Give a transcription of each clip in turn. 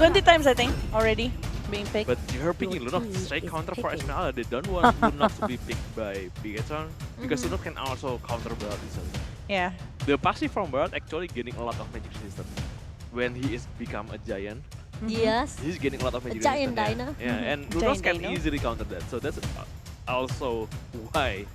20 times I think already being picked. But you're picking Lunox straight counter for Esmeralda. They don't want Lunox to be picked by Bigetron because Lunox can also counter Barret easily. Yeah. The passive from Barret actually getting a lot of magic resistance. When he is become a giant, Yes. he's getting a lot of magic giant resistance. dino. Yeah, and Giant Lunox can dino. easily counter that. So that's also why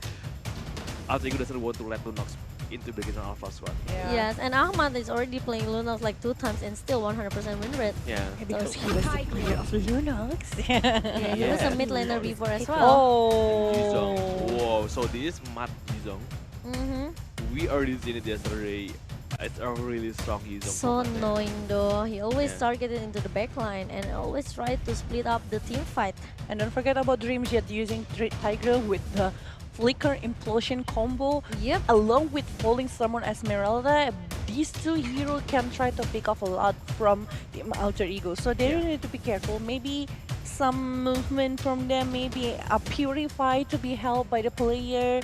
Alter Ego doesn't want to let Lunox into Bigetron Alpha Squad. Yeah. Yes, and Ahmad is already playing Lunox like 2 times and still 100% win rate. Yeah. Because he was the player of Lunox. Yeah, he was a Yeah. mid laner before as well. Jizong. Oh. Whoa, so this is Matt Jizong. We already seen it yesterday. It's a really strong Jizong. So from Matt. annoying though. He always Yeah. targeted into the backline and always tried to split up the team fight. And don't forget about Dreamjet using Tiger with the Flicker Implosion combo. Yep. Along with Falling Summon Esmeralda, these two heroes can try to pick off a lot from Team Alter Ego. So they really need to be careful. Maybe some movement from them, maybe a Purify to be held by the player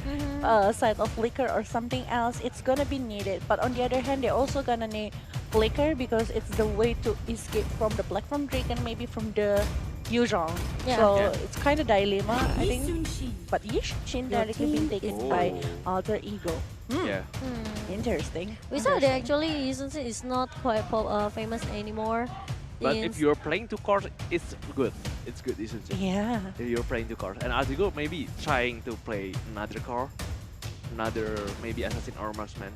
side of Flicker or something else. It's gonna be needed. But on the other hand, they're also gonna need Flicker because it's the way to escape from the Black from Dragon, maybe from the Yuzhong. Yeah. So Yeah. it's kind of dilemma, I think. But Yishin directly being taken by Alter Ego. Yeah. Interesting. We saw that Interesting. actually Yuzhong is not quite famous anymore. But in if you're playing two cores, it's good. It's good, isn't it? Yeah. If you're playing two cores. And Alter Ego maybe trying to play another core. Another maybe assassin or marksman.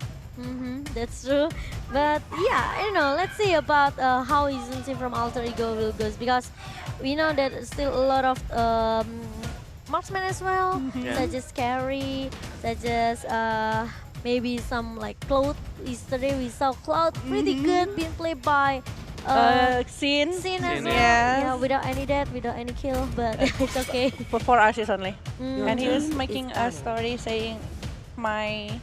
That's true. But yeah, I don't know. Let's see about how Yuzhong from Alter Ego will go because we know that still a lot of marksman as well, Yeah. such as Carry, such as maybe some like Cloud. Yesterday we saw Cloud pretty good being played by Xin. Sin as Sin, well. yeah. Yeah, without any death, without any kill, but it's okay. For 4 ashes only. And he Mm. was making a story saying, my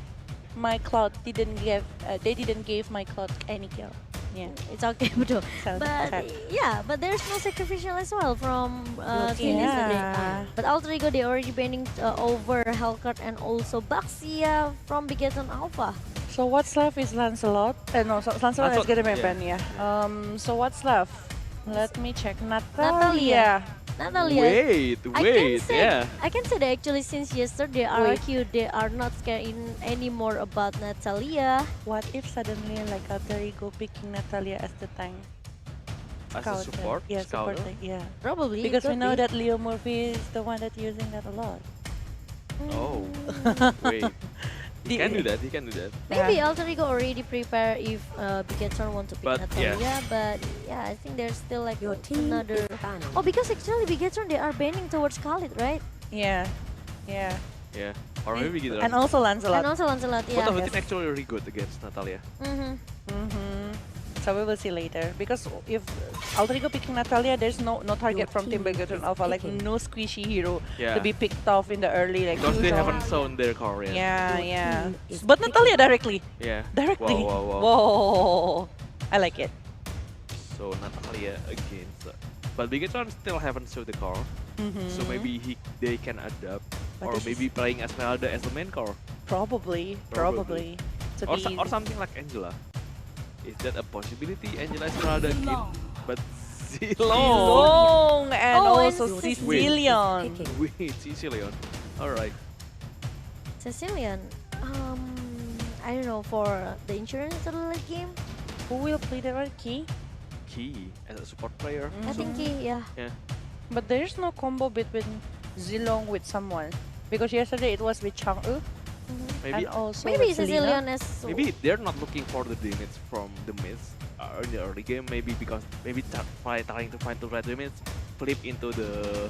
cloud didn't give, they didn't give my cloud any kill. Yeah. It's okay, betul. So But sad. yeah, but there's no sacrificial as well from Sin yesterday. Yeah. But Alter Ego, they already banning over Hellcat and also Baxia from Bigetron Alpha. So what's left is Lancelot. No, so Lancelot is Lancelot, gonna be yeah. banned, yeah. So what's left? Let me check. Natalia. Natalia. Wait, yeah. I can say that actually since yesterday RQ, they are not scared anymore about Natalia. What if suddenly like Alter Ego picking Natalia as the tank? As a Scouter. support? Yeah, support. Scouter? Yeah. Probably. Because we could know be. that Leo Murphy is the one that using that a lot. Oh, wait. He can do that, he can do that. Maybe Yeah. Alter Ego already prepare if Bigetron want to pick But, Natalia, yeah. but yeah, I think there's still like another. Oh, because actually Bigetron they are banning towards Khalid, right? Yeah. Yeah. Yeah. Or maybe gitu. And also Lancelot. And also Lancelot, Both yeah. of the team actually really good against Natalia. So we will see later. Because if Alter Ego picking Natalia, there's no target from Team Bigetron Alpha, like no squishy hero Yeah. to be picked off in the early like Because they usual. haven't shown their core yet. Yeah, yeah. But Natalia directly. Yeah. Directly. Wow. Whoa. I like it. So Natalia against. But Bigetron still haven't showed the core. So maybe they can adapt. But Or this maybe playing Esmeralda as the main core. Probably. To Or, be or something like Angela. Is that a possibility? Angela Esmeralda in. But Zilong! long and Oh, and also Sicilian. Sicilian. Wait, Sicilian. Alright. Sicilian. I don't know for the insurance or the late game. Who will play that one? Key? Key as a support player. I think yeah. Yeah. But there's no combo between Zilong with someone. Because yesterday it was with Chang'e Maybe and also Maybe with Selena. Sicilian as maybe they're not looking for the damage from the mids in the early game. Maybe because maybe trying to find the right damage, flip into the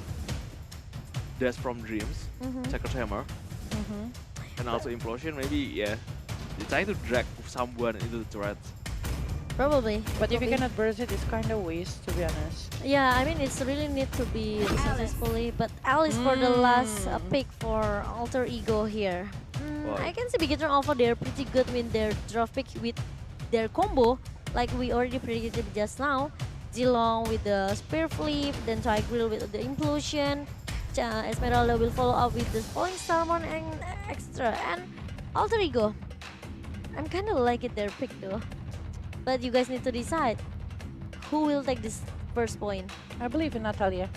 dash from Dreams, Sacred Hammer, and also Implosion. Maybe yeah, they're trying to drag someone into the threats. probably. But if you Probably. cannot burst it, it's kind of waste, to be honest. Yeah, I mean it's really need to be successfully. But Alice for the last pick for Alter Ego here. Wow. I can see Bigetron Alpha they're pretty good with their draft pick with their combo, like we already predicted just now. Zilong with the spear flip, then Tigreal with the implosion. Esmeralda will follow up with the falling Salmon and extra. And Alter Ego, I'm kind of like it their pick though. But you guys need to decide who will take this first point? I believe in Natalia,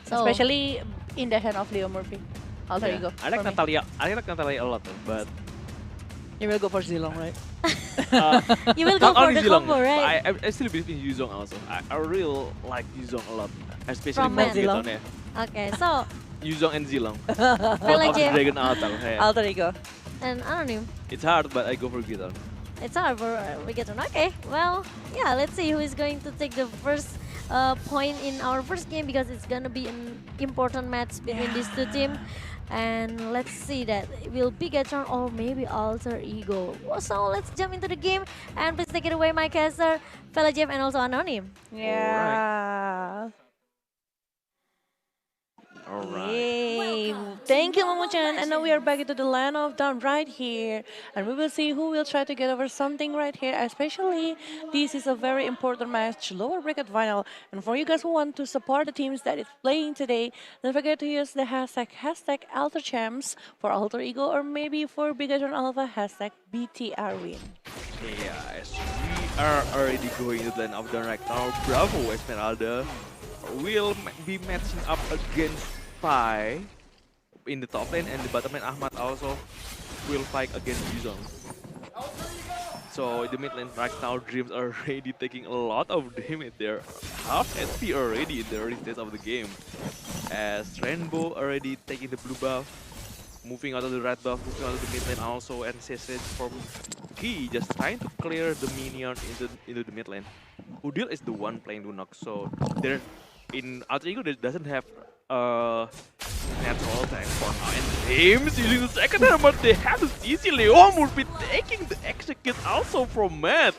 So especially in the hand of Leo Murphy. Alter Yeah, ego. I like for me. Natalia. I like Natalia a lot, though, but You will go for Zilong, right? uh, you will go not for only the Zilong. combo, But right? I still believe in Yuzong also. I really like Yuzong a lot, especially From for Matt. Zilong? Giton, yeah. Okay, so Yuzong and Zilong, both Vela of the Jam Dragon Altar. Yeah. Alter ego. and Anonym. It's hard, but I go for Giton. It's hard for Bigetron. Okay, well, yeah, let's see who is going to take the first point in our first game because it's gonna be an important match between these two teams. And let's see that will Bigetron or maybe Alter Ego. So let's jump into the game and please take it away, my caster, Vela Jam, and also Anonym. Yeah. All right. Yay! Thank you, Momo-chan. And now we are back into the land of Dawn right here. And we will see who will try to get over something right here. Especially, this is a very important match, lower bracket final. And for you guys who want to support the teams that is playing today, don't forget to use the hashtag AlterChamps for Alter Ego or maybe for Bigatron Alpha hashtag BTR win. Yeah, as we are already going to the land of Dawn right now, Bravo Esmeralda will be matching up against Pai in the top lane, and the bottom lane Ahmad also will fight against Yuzong. So the mid lane right now, Dreams are already taking a lot of damage. They're half HP already in the early stage of the game. As Rainbow already taking the blue buff, moving out of the red buff, moving out of the mid lane also, and Sesage from Key just trying to clear the minions into the mid lane. Udil is the one playing Lunok, so they're in Alter Ego doesn't have natural attack for now. And Dreams using the second hammer, they have the CC. Leon will be taking the execute also from Matt.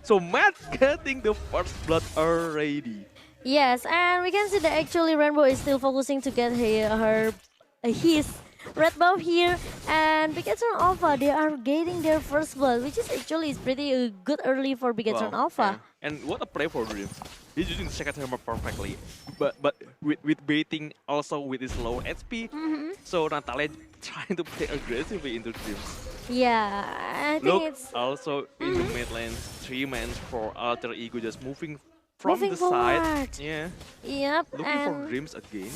So Matt getting the first blood already. Yes, and we can see that actually Rainbow is still focusing to get his red buff here, and Bigetron Alpha, they are getting their first blood, which is actually is pretty good early for Bigetron Wow, Alpha. yeah. And what a play for Dreams. He's using the second hammer perfectly, but with baiting also with his low HP. So Natalia trying to play aggressively into Dreams. Yeah, I think Look, it's also in the mid lane, 3 men for Alter Ego just moving from Moving the side. forward. Yeah, yep, looking for and Dreams again.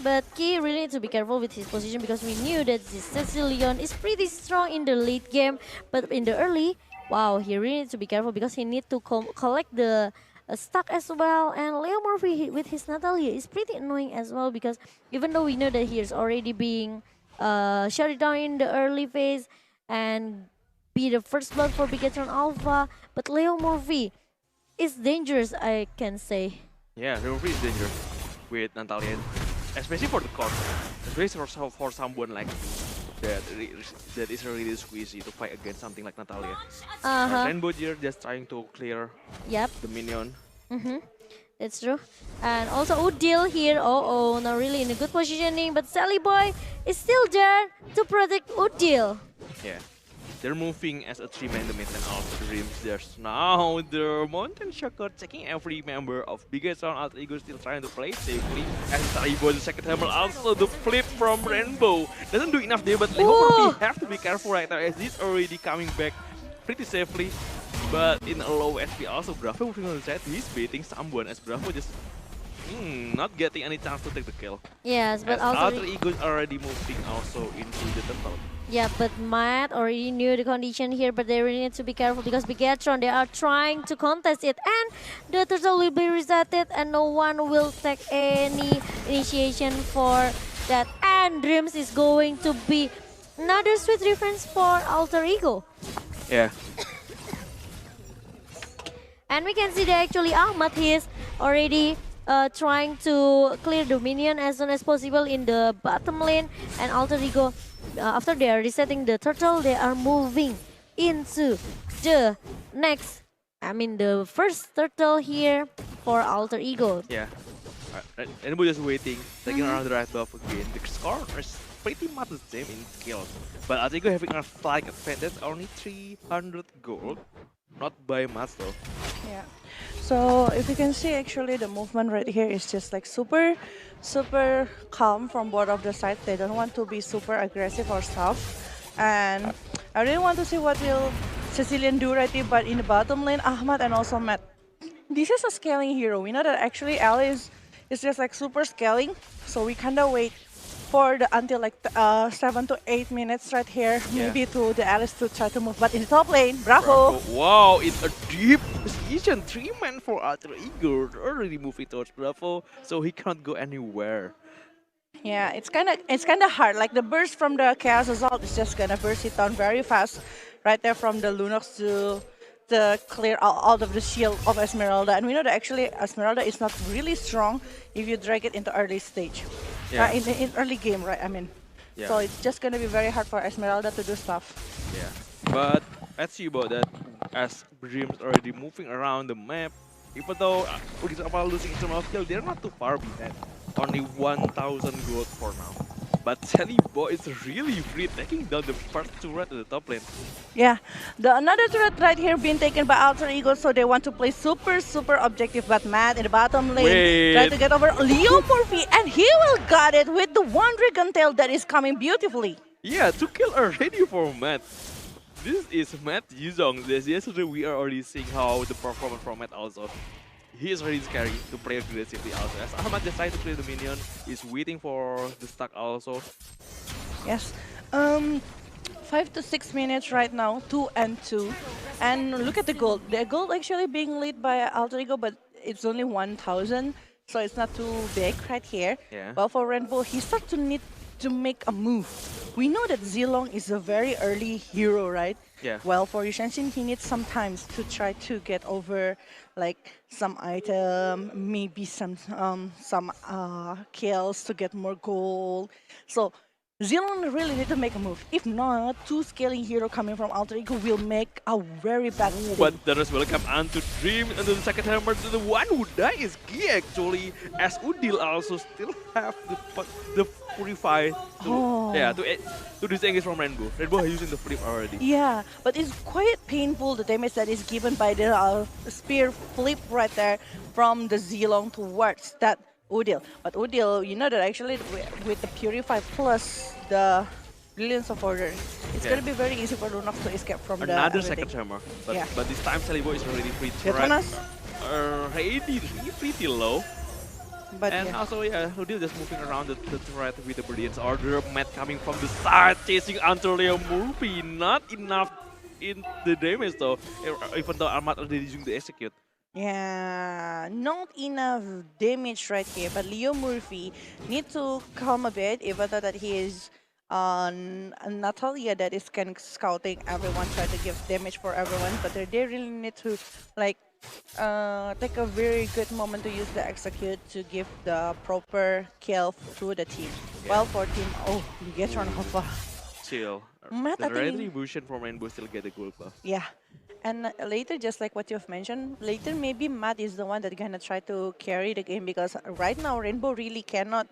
But Key really need to be careful with his position because we knew that this Cecilion is pretty strong in the late game, but in the early, wow, he really needs to be careful because he need to collect the stock as well. And Leo Murphy with his Natalia is pretty annoying as well because even though we know that he is already being shut down in the early phase and be the first blood for Bigetron Alpha, but Leo Murphy is dangerous, I can say. Yeah, Reverie is dangerous with Natalia, especially for the court, especially for someone like that is really squeezy to fight against something like Natalia. Rainbow here just trying to clear Yep. the minion. It's true. And also Udil here. Not really in a good positioning, but Sally Boy is still there to protect Udil. Yeah. They're moving as a 3-man in the mid lane of Dreams. There's now the Mountain Shocker checking every member of Biggest Round. Alter Ego still trying to play safely. And Taibo, the second hammer, also the flip from Rainbow. Doesn't do enough damage, but Leo have to be careful right now as he's already coming back pretty safely. But in a low SP also, Bravo moving on the side, he's baiting someone as Bravo just not getting any chance to take the kill. Yes, but As also Alter Ego is already moving also into the turtle. yeah, but Matt already knew the condition here, but they really need to be careful because Bigetron, they are trying to contest it, and the turtle will be resetted, and no one will take any initiation for that. And Dreams is going to be another sweet reference for Alter Ego. Yeah. And we can see that actually Ahmad is already trying to clear the minion as soon as possible in the bottom lane, and Alter Ego, after they are resetting the turtle, they are moving into the the first turtle here for Alter Ego. Yeah. Rainbow just waiting, taking around the right buff again. The score is pretty much the same in kills. But Alter Ego having a flag advantage, only 300 gold. Not by much though. Yeah. So if you can see, actually the movement right here is just like super calm from both of the sides. They don't want to be super aggressive or soft. And I really want to see what will Sicilian do right here. But in the bottom lane, Ahmad and also Matt This is a scaling hero. We know that actually Alice is just like super scaling, so we kind of wait for the until like 7 to 8 minutes right here, Yeah. maybe to the Alice to try to move. But in the top lane, bravo! Bravo. Wow, it's a deep position. 3 men for Alter Ego. Already moving towards Bravo, so he can't go anywhere. Yeah, it's kind of hard. Like the burst from the Chaos Assault is just gonna burst it down very fast, right there from the Lunox to clear out of the shield of Esmeralda. And we know that actually Esmeralda is not really strong if you drag it into early stage, Yeah. in early game, right? I mean, so Yeah. it's just gonna be very hard for Esmeralda to do stuff. Yeah. But let's see about that. As Dreams already moving around the map, even though Udis are losing in terms of kill, they're not too far behind. Only 1,000 gold for now. But Salibo is really free, taking down the first turret at the top lane. Yeah, the another turret right here being taken by Alter Ego, so they want to play super objective. But Matt in the bottom lane try Wait. to get over Leo Murphy, and he will got it with the one Dragon Tail that is coming beautifully. Yeah, 2 kill already for Matt. This is Matt Yuzong. Yesterday we are already seeing how the performance from Matt also. He is really scary to play aggressively also. As Ahmad decided to play the minion, he's waiting for the stack also. Yes. 5 to 6 minutes right now, 2-2. And look at the gold. The gold actually being lead by Alter Ego, but it's only 1,000, so it's not too big right here. Yeah. But for Rainbow, he starts to need to make a move. We know that Zilong is a very early hero, right? Yeah. Well, for Yushenshin, he needs some times to try to get over like some item, maybe some kills to get more gold. So Zealand really need to make a move. If not, two scaling hero coming from Alter Ego will make a very bad thing. But there is welcome onto Dream and the second hammer to the one who died is Gi actually, as Udil also still have the Purify to disengage from Rainbow. Rainbow using the flip already. Yeah, but it's quite painful the damage that is given by the spear flip right there from the Zilong towards that Udil. But Udil, you know that actually with the Purify plus the Brilliance of Order, it's gonna be very easy for Lunox to escape from Another the second everything. hammer, but Yeah. but this time Salibo is already free. Petronas, Already pretty low. but And yeah. also, yeah, Udil just moving around the threat with the Brilliance Order. Matt coming from the side, chasing Antonio Murphy. Not enough in the damage though, even though Ahmad already using the execute. Yeah, not enough damage right here, but Leo Murphy need to calm a bit, even though that he is on Natalia that is kind of scouting everyone, try to give damage for everyone, but they really need to like take a very good moment to use the execute to give the proper kill to the team. Well, for team, oh, you get run alpha. Chill. Matt, The I think- retribution from Rainbow still get a gold buff. Yeah. And later, just like what you've mentioned, later maybe Matt is the one that gonna try to carry the game because right now Rainbow really cannot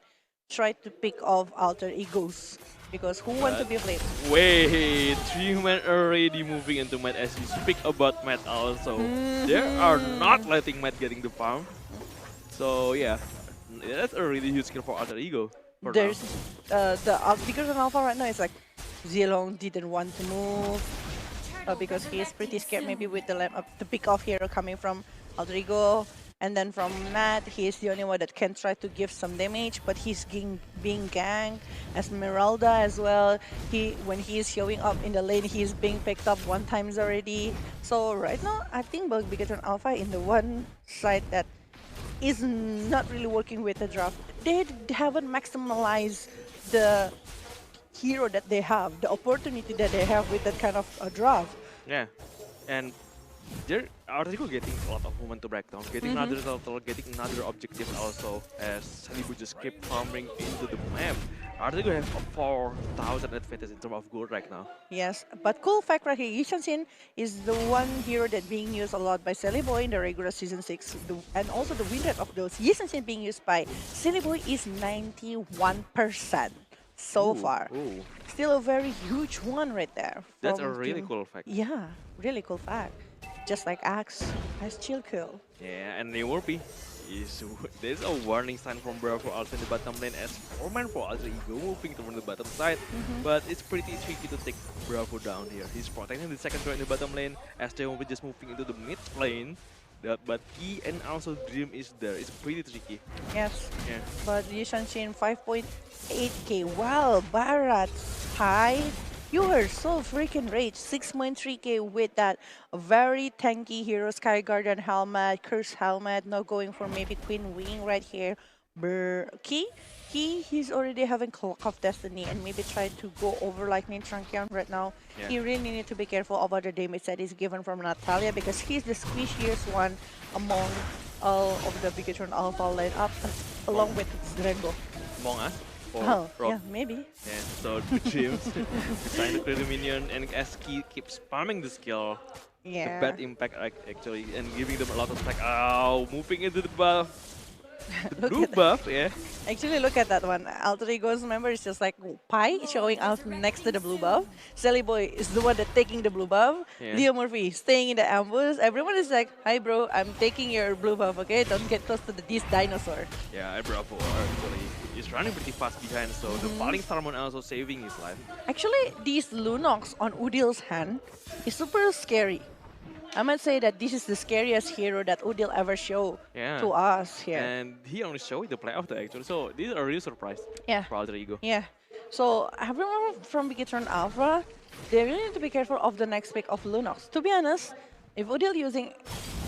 try to pick off Alter Egos because who want to be played? Wait, 3 men already moving into Matt as you speak about Matt also. They are not letting Matt getting the farm. So yeah, that's a really huge skill for Alter Ego. For There's now. because on Alpha right now it's like Zilong didn't want to move because he is pretty scared maybe with the pick off hero coming from Alter Ego. And then from Matt, he is the only one that can try to give some damage, but he's being ganked. Esmeralda as well. When he is showing up in the lane, he is being picked up 1 time already. So right now, I think Bigatron Alpha in the one side that is not really working with the draft. They haven't maximized the hero that they have, the opportunity that they have with that kind of a draft. Yeah, and they're Article getting a lot of moment to break down, getting another total, getting another objective also, as Salibu just keep farming into the map. Article have a 4,000 advantage in terms of gold right now. Yes, but cool fact right here, Yushansin is the one hero that being used a lot by Silly Boy in the regular Season 6, and also the win rate of those Yushansin being used by Silly Boy is 91% so far. Ooh, Still a very huge one right there. that's a from really team- cool fact. Yeah, really cool fact. Just like Axe has chill kill. Yeah, and Neorpi is there's a warning sign from Bravo also in the bottom lane as 4-man for Alter Ego moving toward the bottom side, but it's pretty tricky to take Bravo down here. He's protecting the second turret in the bottom lane as they will be just moving into the mid lane. But Key and also Dream is there. It's pretty tricky. Yes. Yeah. But Yishanshin 5.8k. Wow, Barat high. You were so freaking rage. 6.3k with that very tanky hero Sky Guardian helmet, Curse helmet, now going for maybe Queen Wing right here. He's already having Clock of Destiny and maybe try to go over Lightning Trunkion right now. Yeah. He really need to be careful about the damage that is given from Natalia because he's the squishiest one among all of the Bigatron Alpha lineup along with Rainbow. Among Us for Oh, Rock. yeah, maybe. Yeah, so the Dreams trying to clear the minion, and as Key keeps spamming the skill, the Yeah. bad impact actually, and giving them a lot of attack. Oh, moving into the buff. The Look blue at that. buff, yeah. Actually, look at that one. Alter Ego's member is just like pie showing out next to the blue buff. Sally Boy is the one that taking the blue buff. Yeah. Leo Murphy staying in the ambush. Everyone is like, "Hi, bro, I'm taking your blue buff. Okay, don't get close to this dinosaur." Yeah, Bravo actually is running pretty fast behind, so the falling Salmon also saving his life. Actually, these Lunox on Udil's hand is super scary. I might say that this is the scariest hero that Udil ever showed Yeah. to us here. And he only showed the play of the actually, so this is a real surprise Yeah. for Alter Ego. Yeah. So everyone from Bigatron Alpha, they really need to be careful of the next pick of Lunox. To be honest, if Udil using,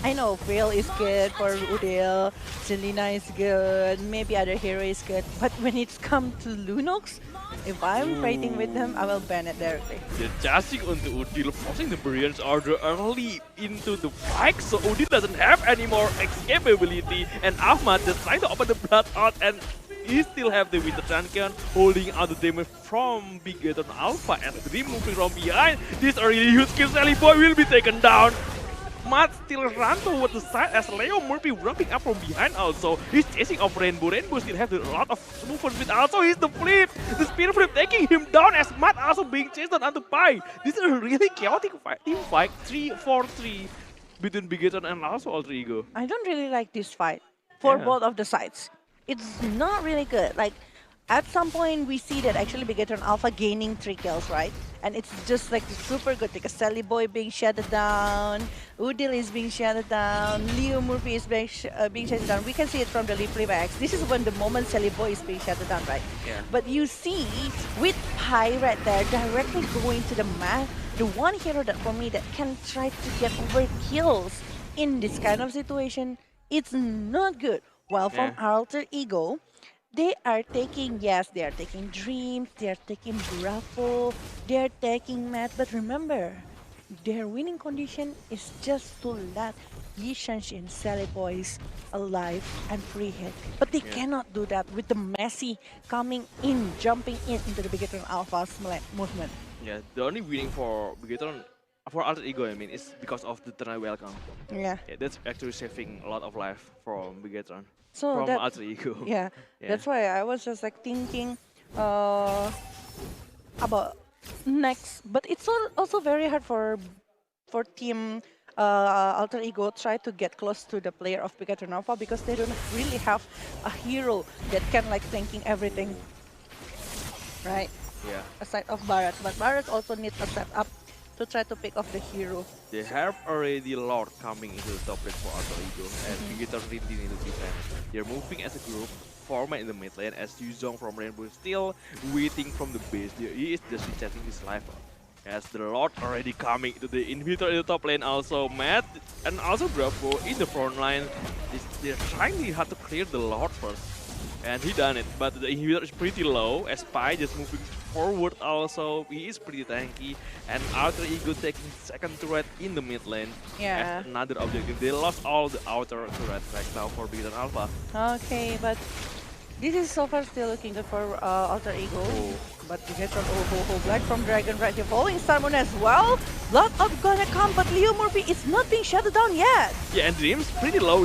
I know Veil is good for Udil, Selena is good, maybe other hero is good, but when it's come to Lunox, if I'm fighting with them, I will ban it directly. They're charging onto Udil, forcing the Brilliance Order early into the fight, so Udil doesn't have any more escape ability, and Ahmad just trying to open the blood out, and he still have the Winter Champion holding out the damage from Bigaton Alpha, and Dream moving from behind. This a really huge kill. Sally Boy will be taken down. Matt still run toward the side as Leo Murphy ramping up from behind also. He's chasing off Rainbow. Rainbow still has a lot of movement with also he's the flip. The spear flip taking him down as Matt also being chased down onto Pi. This is a really chaotic team fight. 3-4-3 between Bigaton and also Alter Ego. I don't really like this fight for Yeah. both of the sides. It's not really good. Like, at some point, we see that actually Bigatron Alpha gaining 3 kills, right? And it's just like super good because Sally Boy being shut down, Udil is being shut down, Leo Murphy is being shut down. We can see it from the playbacks. This is when the moment Sally Boy is being shut down, right? Yeah. But you see, with Pi right there, directly going to the map, the one hero that for me that can try to get over kills in this kind of situation, it's not good. While from Yeah. Alter Ego, they are taking, yes, they are taking Dreams, they are taking Bravo, they are taking Matt, but remember, their winning condition is just to let Yi Shanshin Sally Boys alive and free hit. But they Yeah. cannot do that with the Messi coming in, jumping in into the Bigatron Alpha's movement. Yeah, the only winning for Bigaton, for Alter Ego I mean, is because of the Eternal Welcome. Yeah. Yeah, that's actually saving a lot of life from Bigatron. So From that, Alter Ego. yeah, Yeah. that's why I was just like thinking about next, but it's also very hard for team Alter Ego try to get close to the player of Bigatron Alpha because they don't really have a hero that can like tanking everything, right? Yeah. Aside of Barret, but Barret also needs a setup to try to pick off the hero. They have already Lord coming into the top lane for Alter Ego, and Bigaton really need to defend. They're moving as a group, format in the mid lane as Yuzong from Rainbow is still waiting from the base. He is just resetting his life. As the Lord already coming to the inhibitor in the top lane, also Matt and also Bravo in the front line. They're trying really hard to clear the Lord first. And he done it, but the inhibitor is pretty low as Pi just moving forward also. He is pretty tanky, and Alter Ego taking second turret in the mid lane Yeah. as another objective. They lost all the outer turret right now for Bigaton Alpha. Okay, but this is so far still looking good for Alter Ego. Oh. But Bigatron, Black from Dragon right here, following Salmon as well. Blood up gonna come, but Leo Murphy is not being shut down yet. Yeah, and Dream's pretty low.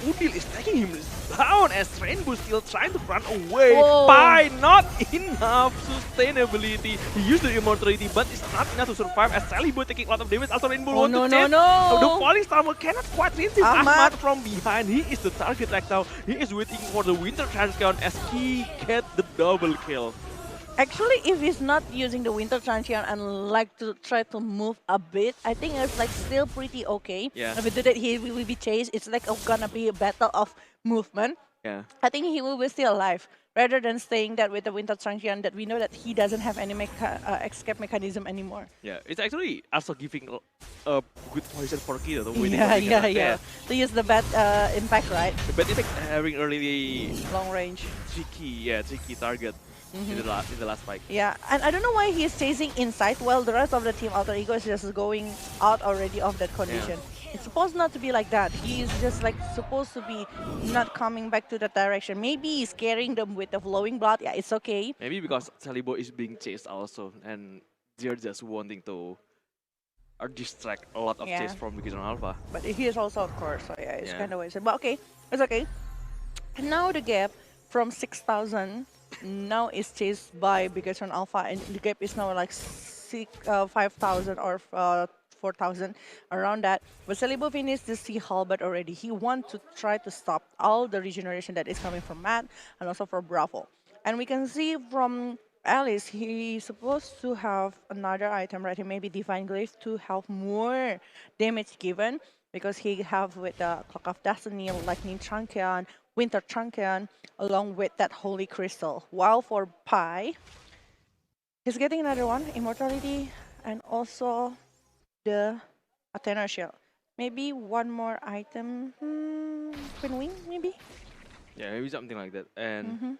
Udil is taking him down as Rainbow still trying to run away. Whoa. Pi not enough sustainability. He used the immortality, but it's not enough to survive as Sally Boy taking a lot of damage. Also Rainbow Oh, want no, to no, chase. no. So the falling Star cannot quite reach him. Ahmad. Ahmad from behind. He is the target right now. He is waiting for the Winter Transcon as he get the double kill. Actually, if he's not using the Winter Transient and like to try to move a bit, I think it's like still pretty okay. Yeah, If we do that, he will be chased. It's like gonna be a battle of movement. yeah, I think he will be still alive rather than staying that with the Winter Transient that we know that he doesn't have any escape mechanism anymore. yeah. It's actually also giving a good position for Kid to waiting for Yeah, Beacon. yeah, yeah. To use the bad impact, right? But it's having a really Long range. tricky target in the last fight. Yeah, and I don't know why he's chasing inside while the rest of the team Alter Ego is just going out already of that condition. It's supposed not to be like that. He's just like supposed to be not coming back to that direction. Maybe he's carrying them with the flowing blood. Yeah, it's okay. Maybe because Salibo is being chased also, and they're just wanting to distract a lot of Yeah. chase from Beacon Alpha. But he is also of course, so yeah, it's Yeah. kind of wasted. But okay, it's okay. And now the gap from 6,000 now is chased by Bigatron Alpha, and the gap is now like 5,000 or 4,000 around that. But Salibo finished the Sea Halberd already. He wants to try to stop all the regeneration that is coming from Matt and also for Bravo. And we can see from Alice, he's supposed to have another item, right? Maybe Divine Glaive to have more damage given because he have with the Clock of Destiny, Lightning Truncheon, Winter Truncheon, along with that Holy Crystal. While for Pi, he's getting another one, Immortality, and also the Athena Shell. Maybe one more item, Queen Wing, maybe? Yeah, maybe something like that. And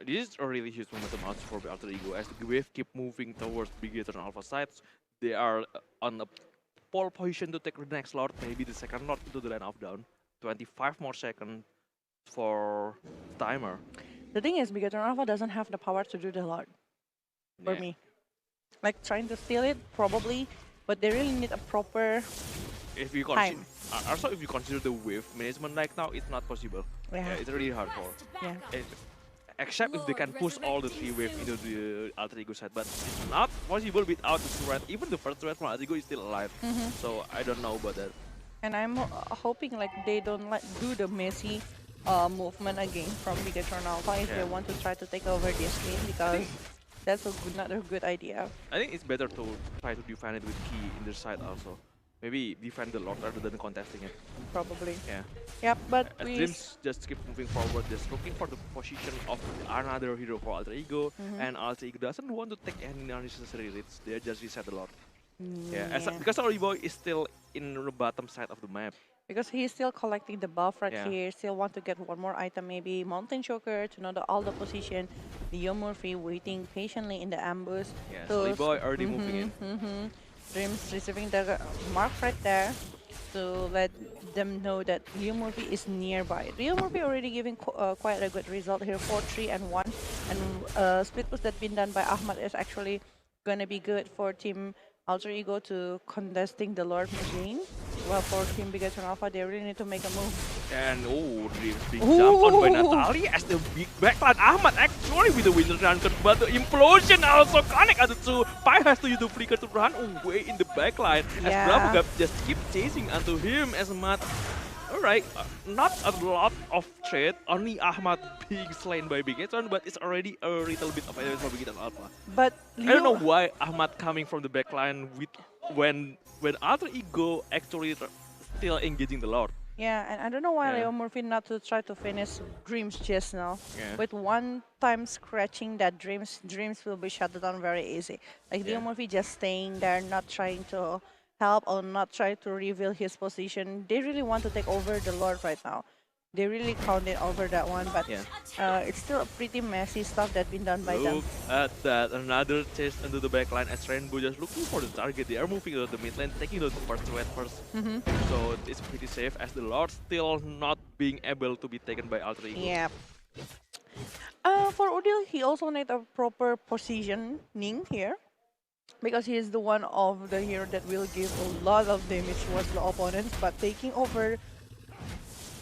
this is a really huge momentum also for the Alter Ego. As the wave keep moving towards Beacon Alpha sides, they are on a pole position to take the next Lord, maybe the second Lord into the line of down. 25 more seconds for timer. The thing is, Bigatron Alpha doesn't have the power to do the Lord, for Yeah. me. Like, trying to steal it, probably, but they really need a proper If you time. consider, also if you consider the wave management like now, it's not possible. Yeah. It's really hard for. Yeah. Except if they can push all the 3 waves into the Alter Ego side, but it's not possible without the threat. Even the first threat from Alter Ego is still alive, so I don't know about that. And I'm hoping like they don't like do the messy movement again from Bigatron Alpha if they Yeah. want to try to take over this game because that's not a good idea. I think it's better to try to defend it with key in their side also. Maybe defend the Lord rather than contesting it. Probably. Yeah. Yep, but As we Dreams just keep moving forward, just looking for the position of another hero for Alter Ego, and Alter Ego doesn't want to take any unnecessary risks. They just reset the Lord. Yeah, because Alter Ego is still in the bottom side of the map. because he's still collecting the buff right Yeah. here, still want to get one more item, maybe Mountain Choker to know all the position. Leo Murphy waiting patiently in the ambush. Yeah, to Sully Boy already moving in. Dreams receiving the mark right there to let them know that Leo Murphy is nearby. Leo Murphy already giving quite a good result here, 4-3 and 1. And split push that been done by Ahmad is actually gonna be good for Team Alter Ego to contesting the Lord again. Well, for Team Bigatron Alpha, they really need to make a move. And oh, Dreams being jumped on by Natali as the big backline. Ahmad actually with the Winter Dragon, but the implosion also connect at the two. Pai has to use the flicker to run away in the backline. As Yeah. Bravo just keep chasing onto him as Matt. Alright, not a lot of trade, only Ahmad being slain by Bigatron, but it's already a little bit of advantage for Bigatron Alpha. But I don't know why Ahmad coming from the backline with when Alter Ego actually still engaging the Lord. Yeah, and I don't know why Yeah. Leo Murphy not to try to finish Dreams just now. Yeah. With one time scratching that Dreams will be shut down very easy. Like Leo Yeah. Murphy just staying there, not trying to help or not trying to reveal his position. They really want to take over the Lord right now. They really counted over that one, but Yeah. it's still a pretty messy stuff that's been done by them. Look at that, another chase into the backline as Rainbow just looking for the target. They are moving to the mid lane, taking the first threat first. So it's pretty safe as the Lord still not being able to be taken by Alter Ego. Yeah. For Odil, he also need a proper positioning here. Because he is the one of the hero that will give a lot of damage towards the opponents, but taking over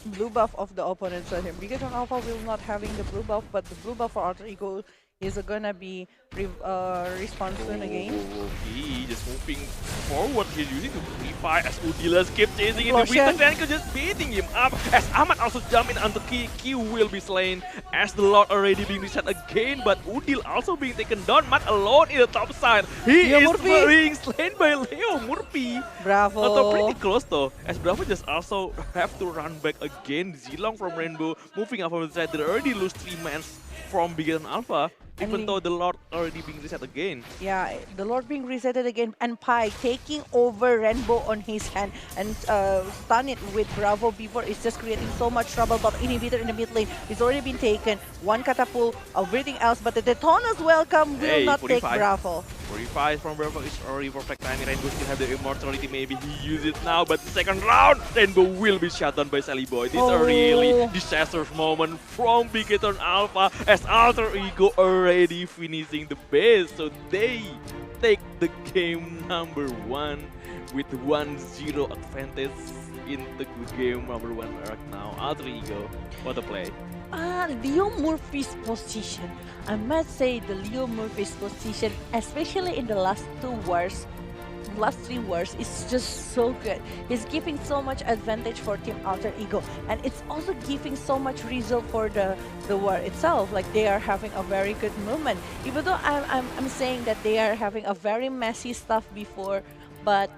blue buff of the opponents on him. Bigatron Alpha will not having the blue buff, but the blue buff for Alter Ego He's gonna be respawn soon again. He just moving forward. He's using the free fire as Udilas keep chasing it. The Implosion. Winter Chronicle just beating him up as Ahmad also jump in and the Q will be slain as the Lord already being reset again. But Udil also being taken down. Matt alone in the top side. He Leo is Murphy. being slain by Leo Murphy. Bravo. Although pretty close though, as Bravo just also have to run back again. Zilong from Rainbow moving up from the side. They already lose 3 men from Beacon Alpha, And even though the Lord already being reset again. Yeah, the Lord being resetted again, and Pi taking over Rainbow on his hand and stun it with Bravo before. It's just creating so much trouble. But inhibitor in the mid lane is already been taken. One catapult, everything else, but the Detona's welcome will Hey, not take 45. Bravo. 45 from Bravo is already perfect timing. Rainbow still have the immortality. Maybe he use it now, but the second round, Rainbow will be shut down by Sally Boy. This is a really disastrous moment from Bigeton Alpha as Alter Ego already finishing the base. So they take the game number 1 with 1-0 advantage into the game number 1 right now. Alter Ego, what a play. Leo Murphy's position. I must say the Leo Murphy's position, especially in the last 3 wars, is just so good. He's giving so much advantage for Team Alter Ego, and it's also giving so much result for the war itself. Like they are having a very good movement. Even though I'm saying that they are having a very messy stuff before, but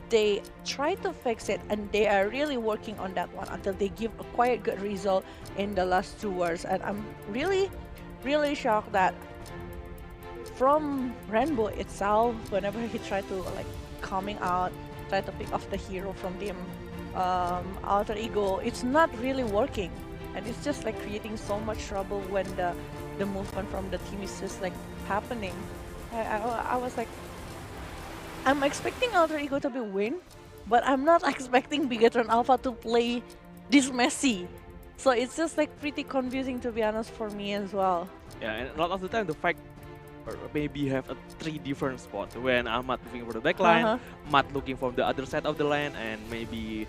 they try to fix it and they are really working on that one until they give a quite good result in the last 2 wars. And I'm really shocked that from Rainbow itself, whenever he tried to like coming out, try to pick off the hero from Team Alter Ego, it's not really working, and it's just like creating so much trouble when the movement from the team is just like happening. I was like, I'm expecting Alter Ego to be win, but I'm not expecting Bigetron Alpha to play this messy. So it's just like pretty confusing, to be honest, for me as well. Yeah, and a lot of the time the fact maybe have a 3 different spots when Ahmad moving for the back line, Matt looking from the other side of the lane, and maybe